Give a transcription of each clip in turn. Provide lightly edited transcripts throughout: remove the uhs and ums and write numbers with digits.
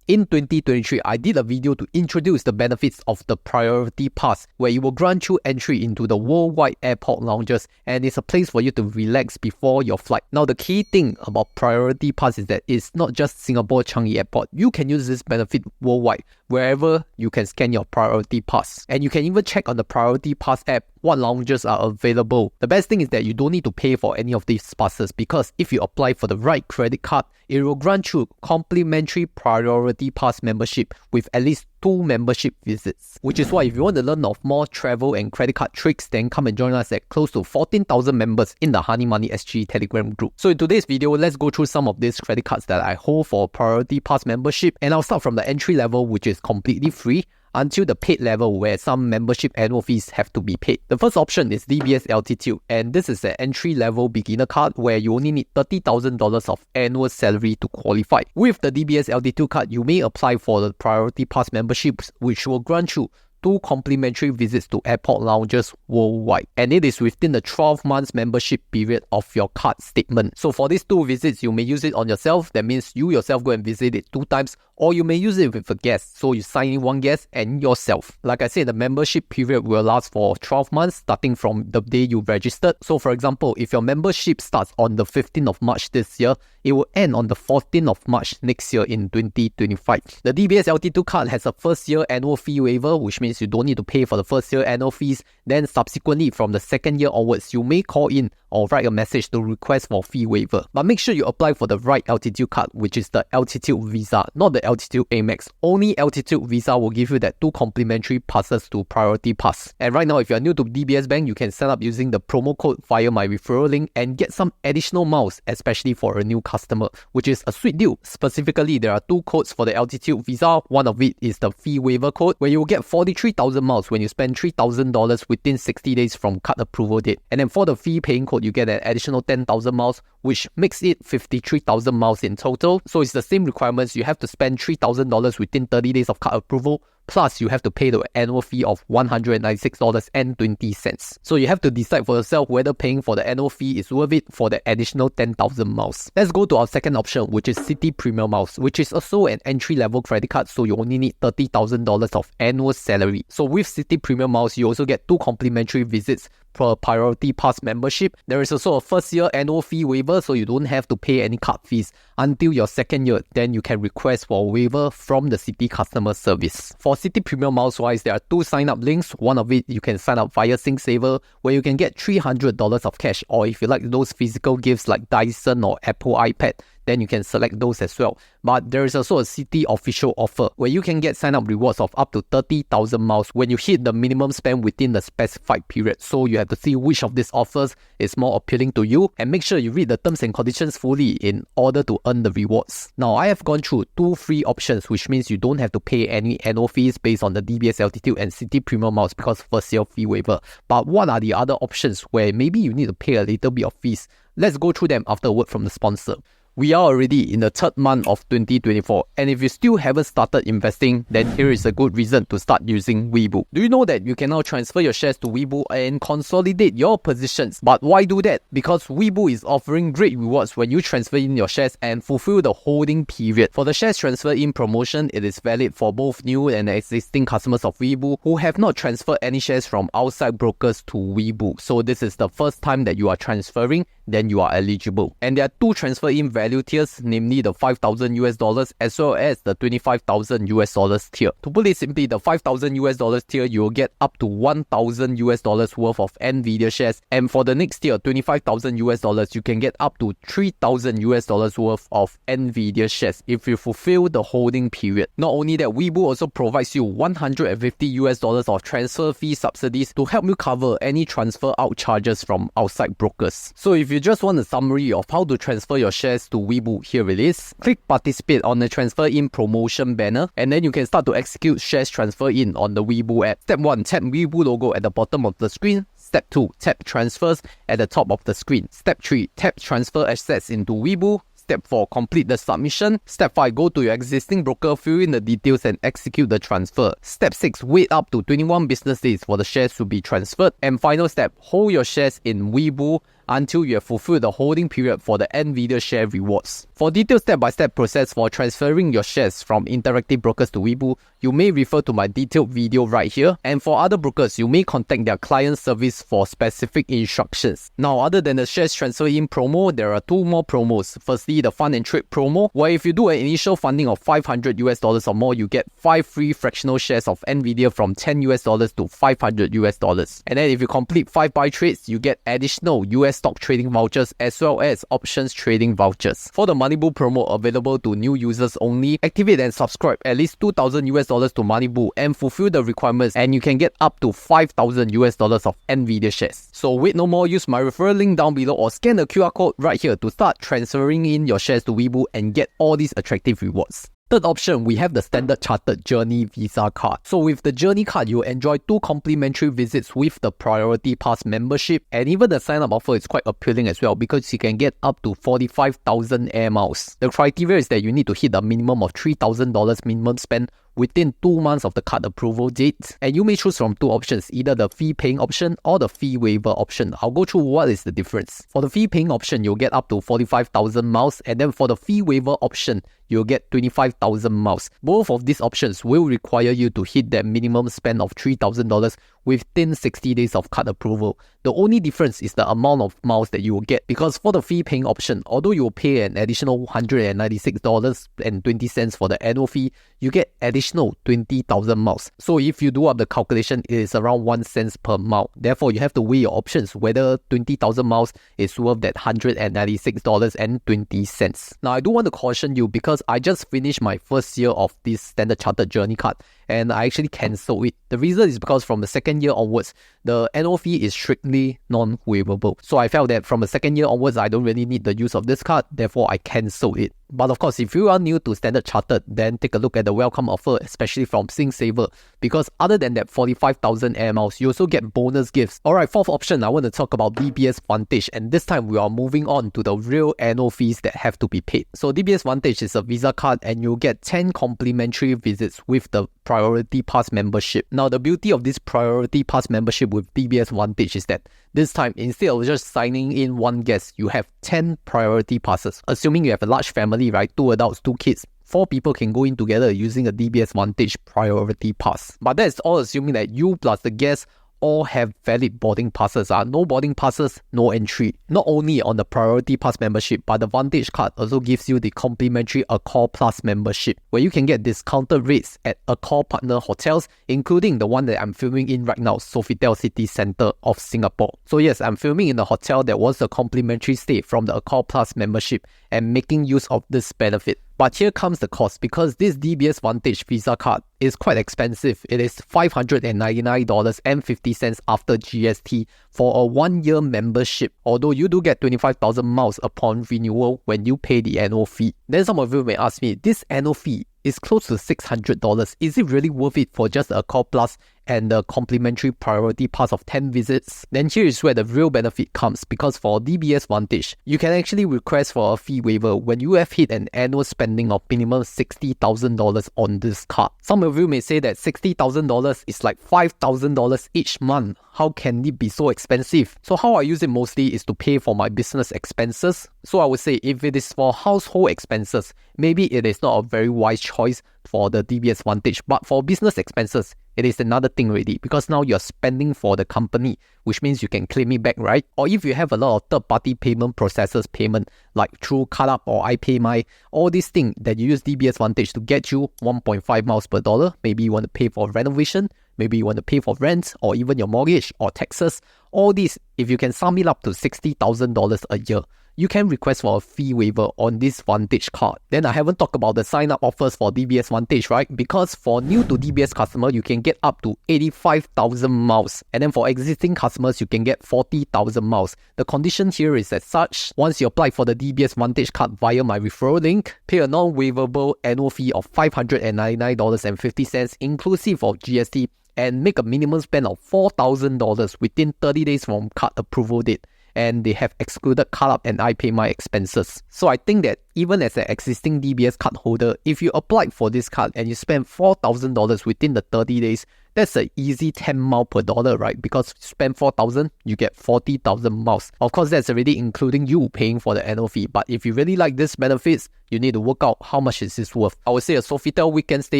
In 2023, I did a video to introduce the benefits of the Priority Pass, where it will grant you entry into the worldwide airport lounges, and it's a place for you to relax before your flight. Now, the key thing about Priority Pass is that it's not just Singapore Changi Airport. You can use this benefit worldwide, wherever you can scan your Priority Pass. And you can even check on the Priority Pass app what lounges are available. The best thing is that you don't need to pay for any of these passes, because if you apply for the right credit card, it will grant you complimentary Priority Pass membership with at least 2 membership visits. Which is why if you want to learn of more travel and credit card tricks, then come and join us at close to 14,000 members in the Honey Money SG Telegram group. So in today's video, let's go through some of these credit cards that I hold for Priority Pass membership, and I'll start from the entry level, which is completely free, until the paid level where some membership annual fees have to be paid. The first option is DBS Altitude, and this is an entry level beginner card where you only need $30,000 of annual salary to qualify. With the DBS Altitude card, you may apply for the Priority Pass memberships, which will grant you 2 complimentary visits to airport lounges worldwide, and it is within the 12 months membership period of your card statement. So for these 2 visits, you may use it on yourself. That means you yourself go and visit it 2 times, or you may use it with a guest, so you sign in 1 guest and yourself. Like I said, the membership period will last for 12 months starting from the day you registered. So for example, if your membership starts on the 15th of March this year, it will end on the 14th of March next year in 2025. The DBS Altitude card has a first year annual fee waiver, which means you don't need to pay for the first year annual fees. Then subsequently, from the second year onwards, you may call in or write a message to request for fee waiver. But make sure you apply for the right Altitude card, which is the Altitude Visa, not the Altitude Amex. Only Altitude Visa will give you that 2 complimentary passes to Priority Pass. And right now, if you're new to DBS Bank, you can sign up using the promo code via my referral link and get some additional miles, especially for a new customer, which is a sweet deal. Specifically, there are 2 codes for the Altitude Visa. One of it is the fee waiver code, where you will get 43,000 miles when you spend $3,000 within 60 days from card approval date. And then for the fee paying code, you get an additional 10,000 miles, which makes it 53,000 miles in total. So it's the same requirements. You have to spend $3,000 within 30 days of card approval, plus you have to pay the annual fee of $196.20. So you have to decide for yourself whether paying for the annual fee is worth it for the additional 10,000 miles. Let's go to our second option, which is Citi PremierMiles, which is also an entry-level credit card, so you only need $30,000 of annual salary. So with Citi PremierMiles, you also get 2 complimentary visits per Priority Pass membership. There is also a first year annual fee waiver, so you don't have to pay any card fees until your second year. Then you can request for a waiver from the Citi customer service. For Citi PremierMiles wise, there are 2 sign-up links. One of it, you can sign up via SingSaver, where you can get $300 of cash, or if you like those physical gifts like Dyson or Apple iPad, then you can select those as well. But there is also a Citi official offer, where you can get sign-up rewards of up to 30,000 miles when you hit the minimum spend within the specified period. So you have to see which of these offers is more appealing to you, and make sure you read the terms and conditions fully in order to earn the rewards. Now, I have gone through 2 free options, which means you don't have to pay any annual fees based on the DBS Altitude and Citi PremierMiles because first year fee waiver. But what are the other options where maybe you need to pay a little bit of fees? Let's go through them after a word from the sponsor. We are already in the 3rd month of 2024, and if you still haven't started investing, then here is a good reason to start using Webull. Do you know that you can now transfer your shares to Webull and consolidate your positions? But why do that? Because Webull is offering great rewards when you transfer in your shares and fulfill the holding period. For the shares transfer in promotion, it is valid for both new and existing customers of Webull who have not transferred any shares from outside brokers to Webull. So this is the first time that you are transferring, then you are eligible. And there are 2 transfer in value tiers, namely the $5,000 as well as the $25,000 tier. To put it simply, the $5,000 tier, you will get up to $1,000 worth of Nvidia shares, and for the next tier, $25,000, you can get up to $3,000 worth of Nvidia shares if you fulfill the holding period. Not only that, Webull also provides you $150 of transfer fee subsidies to help you cover any transfer out charges from outside brokers. So if you just want a summary of how to transfer your shares to Webull, here it is. Click participate on the transfer in promotion banner, and then you can start to execute shares transfer in on the Webull app. Step 1, tap Webull logo at the bottom of the screen. Step 2, tap transfers at the top of the screen. Step 3, tap transfer assets into Webull. Step 4, complete the submission. Step 5, go to your existing broker, fill in the details and execute the transfer. Step 6, wait up to 21 business days for the shares to be transferred. And final step, hold your shares in Webull until you have fulfilled the holding period for the NVIDIA share rewards. For detailed step-by-step process for transferring your shares from Interactive Brokers to Webull, you may refer to my detailed video right here. And for other brokers, you may contact their client service for specific instructions. Now, other than the shares transfer in promo, there are two more promos. Firstly, the Fund and Trade promo, where if you do an initial funding of $500 or more, you get 5 free fractional shares of NVIDIA from $10 to $500. And then if you complete 5 buy trades, you get additional US stock trading vouchers as well as options trading vouchers. For the Moneybull promo available to new users only, activate and subscribe at least $2,000 to Moneybull and fulfill the requirements, and you can get up to $5,000 of NVIDIA shares. So wait no more, use my referral link down below or scan the QR code right here to start transferring in your shares to Webull and get all these attractive rewards. Third option, we have the Standard Chartered Journey Visa card. So with the Journey card, you'll enjoy 2 complimentary visits with the Priority Pass membership, and even the sign-up offer is quite appealing as well because you can get up to 45,000 air miles. The criteria is that you need to hit a minimum of $3,000 minimum spend within 2 months of the card approval date, and you may choose from 2 options, either the fee paying option or the fee waiver option. I'll go through what is the difference. For the fee paying option, you'll get up to 45,000 miles, and then for the fee waiver option, you'll get 25,000 miles. Both of these options will require you to hit that minimum spend of $3,000 within 60 days of card approval. The only difference is the amount of miles that you will get, because for the fee paying option, although you will pay an additional $196.20 for the annual fee, you get additional 20,000 miles. So if you do up the calculation, it is around 1 cent per mile. Therefore, you have to weigh your options whether 20,000 miles is worth that $196.20. Now, I do want to caution you because I just finished my first year of this Standard Chartered Journey card and I actually cancelled it. The reason is because from the second year onwards, the annual fee is strictly non-waivable. So I felt that from the second year onwards, I don't really need the use of this card, therefore I cancelled it. But of course, if you are new to Standard Chartered, then take a look at the welcome offer, especially from SingSaver, because other than that 45,000 air miles, you also get bonus gifts. Alright, fourth option, I want to talk about DBS Vantage, and this time we are moving on to the real annual fees that have to be paid. So DBS Vantage is a Visa card and you'll get 10 complimentary visits with the Priority Pass membership. Now, the beauty of this Priority Pass membership with DBS Vantage is that this time, instead of just signing in one guest, you have 10 priority passes. Assuming you have a large family, right? 2 adults, 2 kids. 4 people can go in together using a DBS Vantage Priority Pass. But that's all assuming that you plus the guests all have valid boarding passes. No boarding passes, no entry. Not only on the Priority Pass membership, but the Vantage card also gives you the complimentary Accor Plus membership, where you can get discounted rates at Accor partner hotels, including the one that I'm filming in right now, Sofitel City Centre of Singapore. So yes, I'm filming in a hotel that was a complimentary stay from the Accor Plus membership and making use of this benefit. But here comes the cost, because this DBS Vantage Visa card is quite expensive. It is $599.50 after GST for a 1-year membership, although you do get 25,000 miles upon renewal when you pay the annual fee. Then some of you may ask me, this annual fee is close to $600. Is it really worth it for just a Accor Plus and the complimentary Priority Pass of 10 visits? Then here is where the real benefit comes, because for DBS Vantage, you can actually request for a fee waiver when you have hit an annual spending of minimum $60,000 on this card. Some of you may say that $60,000 is like $5,000 each month. How can it be so expensive? So how I use it mostly is to pay for my business expenses. So I would say if it is for household expenses, maybe it is not a very wise choice for the DBS Vantage. But for business expenses, it is another thing already, because now you're spending for the company, which means you can claim it back, right? Or if you have a lot of third-party payment processors payment, like through CardUp or iPayMy, all these things that you use DBS Vantage to get you 1.5 miles per dollar. Maybe you want to pay for renovation, maybe you want to pay for rent, or even your mortgage or taxes. All these, if you can sum it up to $60,000 a year, you can request for a fee waiver on this Vantage card. Then I haven't talked about the sign-up offers for DBS Vantage, right? Because for new to DBS customer, you can get up to 85,000 miles. And then for existing customers, you can get 40,000 miles. The condition here is as such: once you apply for the DBS Vantage card via my referral link, pay a non-waivable annual fee of $599.50 inclusive of GST, and make a minimum spend of $4,000 within 30 days from card approval date. And they have excluded CardUp and iPayMy expenses. So I think that even as an existing DBS card holder, if you applied for this card and you spend $4,000 within the 30 days, That's an easy 10 miles per dollar, right? Because you spend 4,000, you get 40,000 miles. Of course, that's already including you paying for the annual fee. But if you really like these benefits, you need to work out how much is this worth. I would say a Sofitel weekend stay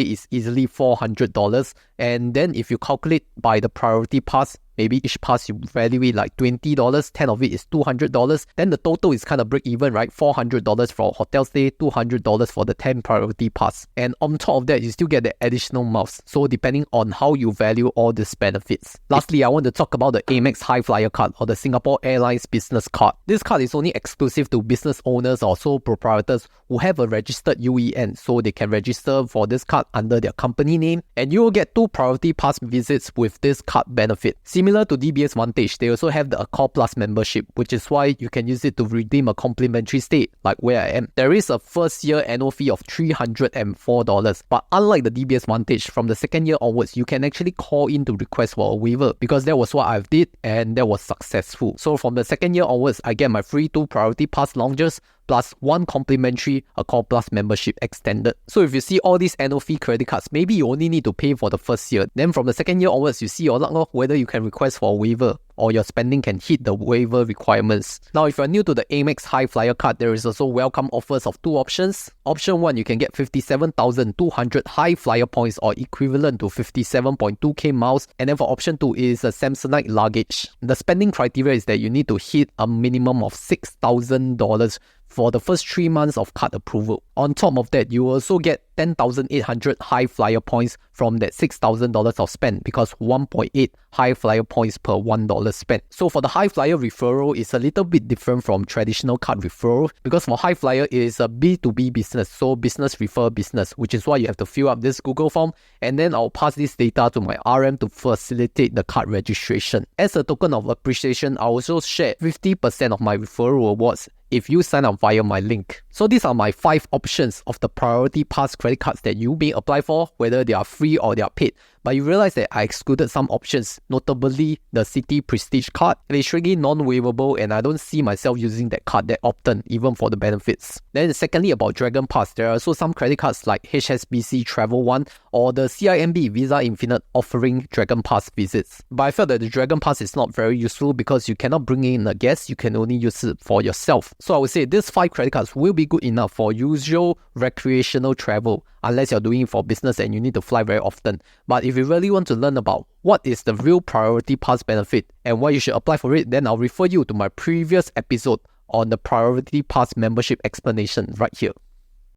is easily $400. And then if you calculate by the priority pass, maybe each pass you value it like $20, 10 of it is $200. Then the total is kind of break even, right? $400 for hotel stay, $200 for the 10 priority pass. And on top of that, you still get the additional miles. So depending on how you value all these benefits. Lastly, I want to talk about the Amex HighFlyer card or the Singapore Airlines business card. This card is only exclusive to business owners or sole proprietors who have a registered UEN, so they can register for this card under their company name, and you will get 2 priority pass visits with this card benefit. Similar to DBS Vantage, they also have the Accor Plus membership, which is why you can use it to redeem a complimentary stay, like where I am. There is a first year annual fee of $304, but unlike the DBS Vantage, from the second year onwards, you can actually call in to request for a waiver, because that was what I've did, and that was successful. So from the second year onwards, I get my free 2 priority pass lounges, plus 1 complimentary Accor Plus membership extended. So if you see all these annual fee credit cards, maybe you only need to pay for the first year. Then from the second year onwards, you see your luck whether you can request for a waiver or your spending can hit the waiver requirements. Now, if you're new to the Amex HighFlyer card, there is also welcome offers of 2 options. Option 1, you can get 57,200 HighFlyer points or equivalent to 57.2k miles. And then for option 2 is a Samsonite luggage. The spending criteria is that you need to hit a minimum of $6,000 for the first 3 months of card approval. On top of that, you will also get 10,800 HighFlyer points from that $6,000 of spend, because 1.8 HighFlyer points per $1 spent. So for the HighFlyer referral, it's a little bit different from traditional card referral, because for HighFlyer, it is a B2B business, so business refer business, which is why you have to fill up this Google form, and then I'll pass this data to my RM to facilitate the card registration. As a token of appreciation, I also share 50% of my referral rewards if you sign up via my link. So these are my 5 options of the priority pass credit cards that you may apply for, whether they are free or they are paid. But you realize that I excluded some options, notably the Citi Prestige card. It is really non-waivable, and I don't see myself using that card that often, even for the benefits. Then secondly, about Dragonpass, there are also some credit cards like HSBC TravelOne or the CIMB Visa Infinite offering Dragonpass visits. But I felt that the Dragonpass is not very useful because you cannot bring in a guest, you can only use it for yourself. So I would say these 5 credit cards will be good enough for usual recreational travel, unless you're doing it for business and you need to fly very often. But if you really want to learn about what is the real priority pass benefit and why you should apply for it, then I'll refer you to my previous episode on the priority pass membership explanation right here.